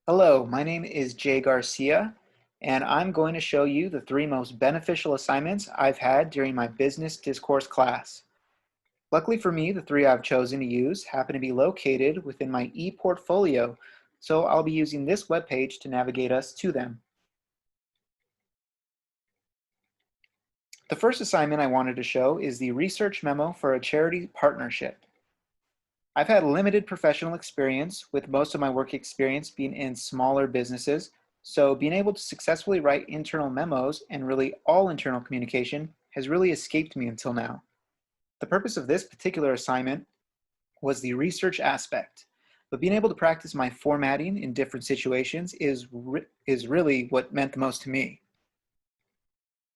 Hello, my name is Jay Garcia, and I'm going to show you the three most beneficial assignments I've had during my business discourse class. Luckily for me, the three I've chosen to use happen to be located within my ePortfolio, so I'll be using this webpage to navigate us to them. The first assignment I wanted to show is the research memo for a charity partnership. I've had limited professional experience, with most of my work experience being in smaller businesses, so being able to successfully write internal memos and really all internal communication has really escaped me until now. The purpose of this particular assignment was the research aspect, but being able to practice my formatting in different situations is really what meant the most to me.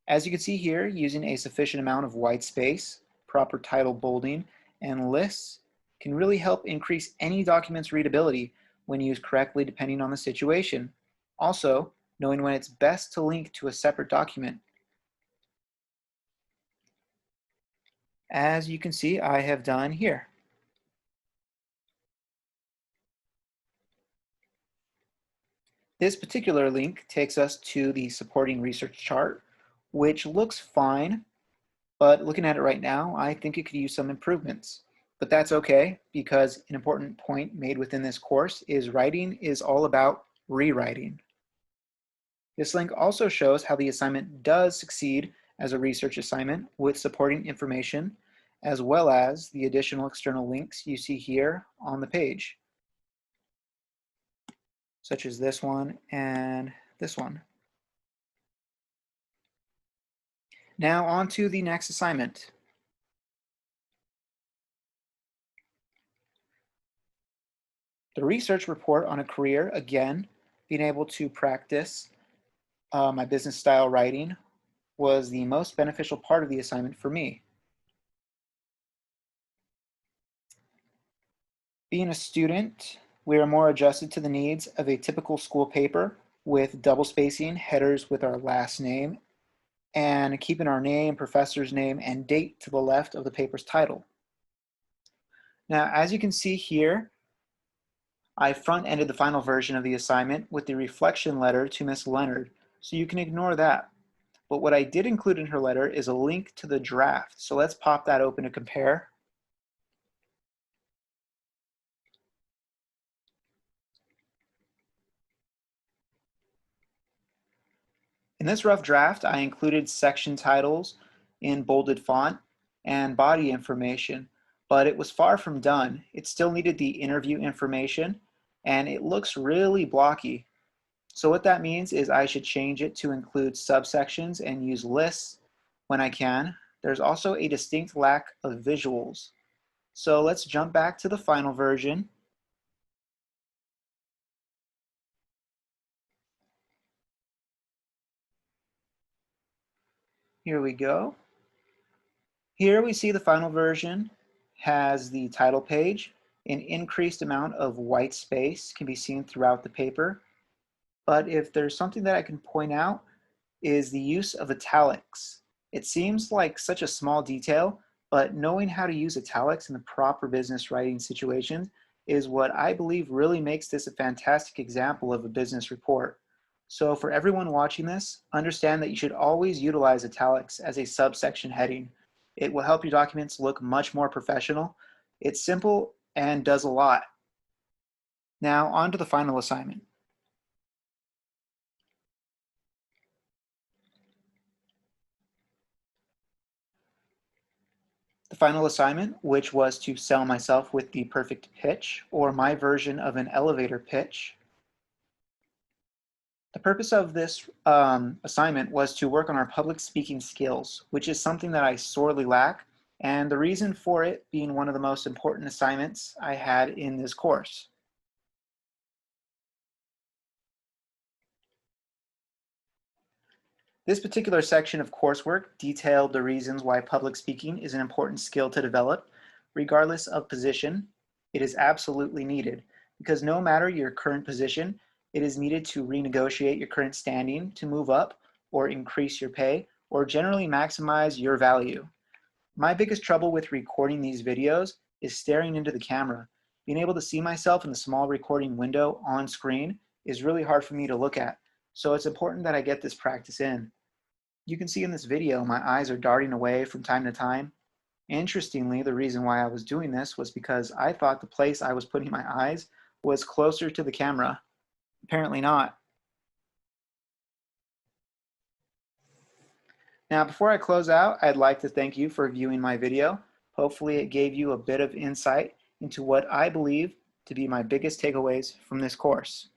As you can see here, using a sufficient amount of white space, proper title bolding, and lists can really help increase any document's readability when used correctly depending on the situation. Also, knowing when it's best to link to a separate document. As you can see, I have done here. This particular link takes us to the supporting research chart, which looks fine, but looking at it right now, I think it could use some improvements. But that's okay, because an important point made within this course is writing is all about rewriting. This link also shows how the assignment does succeed as a research assignment with supporting information, as well as the additional external links you see here on the page, such as this one and this one. Now on to the next assignment. The research report on a career, again, being able to practice my business style writing was the most beneficial part of the assignment for me. Being a student, we are more adjusted to the needs of a typical school paper with double spacing, headers with our last name, and keeping our name, professor's name, and date to the left of the paper's title. Now, as you can see here, I front-ended the final version of the assignment with the reflection letter to Miss Leonard, so you can ignore that. But what I did include in her letter is a link to the draft, so let's pop that open to compare. In this rough draft, I included section titles in bolded font and body information, but it was far from done. It still needed the interview information, and it looks really blocky. So what that means is I should change it to include subsections and use lists when I can. There's also a distinct lack of visuals. So let's jump back to the final version. Here we go. Here we see the final version has the title page. An increased amount of white space can be seen throughout the paper. But if there's something that I can point out is the use of italics. It seems like such a small detail, but knowing how to use italics in the proper business writing situations is what I believe really makes this a fantastic example of a business report. So for everyone watching this, understand that you should always utilize italics as a subsection heading. It will help your documents look much more professional. It's simple and does a lot. Now on to the final assignment. The final assignment, which was to sell myself with the perfect pitch, or my version of an elevator pitch. The purpose of this assignment was to work on our public speaking skills, which is something that I sorely lack, and the reason for it being one of the most important assignments I had in this course. This particular section of coursework detailed the reasons why public speaking is an important skill to develop. Regardless of position, it is absolutely needed because no matter your current position, it is needed to renegotiate your current standing to move up or increase your pay or generally maximize your value. My biggest trouble with recording these videos is staring into the camera. Being able to see myself in the small recording window on screen is really hard for me to look at, so it's important that I get this practice in. You can see in this video my eyes are darting away from time to time. Interestingly, the reason why I was doing this was because I thought the place I was putting my eyes was closer to the camera. Apparently not. Now, before I close out, I'd like to thank you for viewing my video. Hopefully it gave you a bit of insight into what I believe to be my biggest takeaways from this course.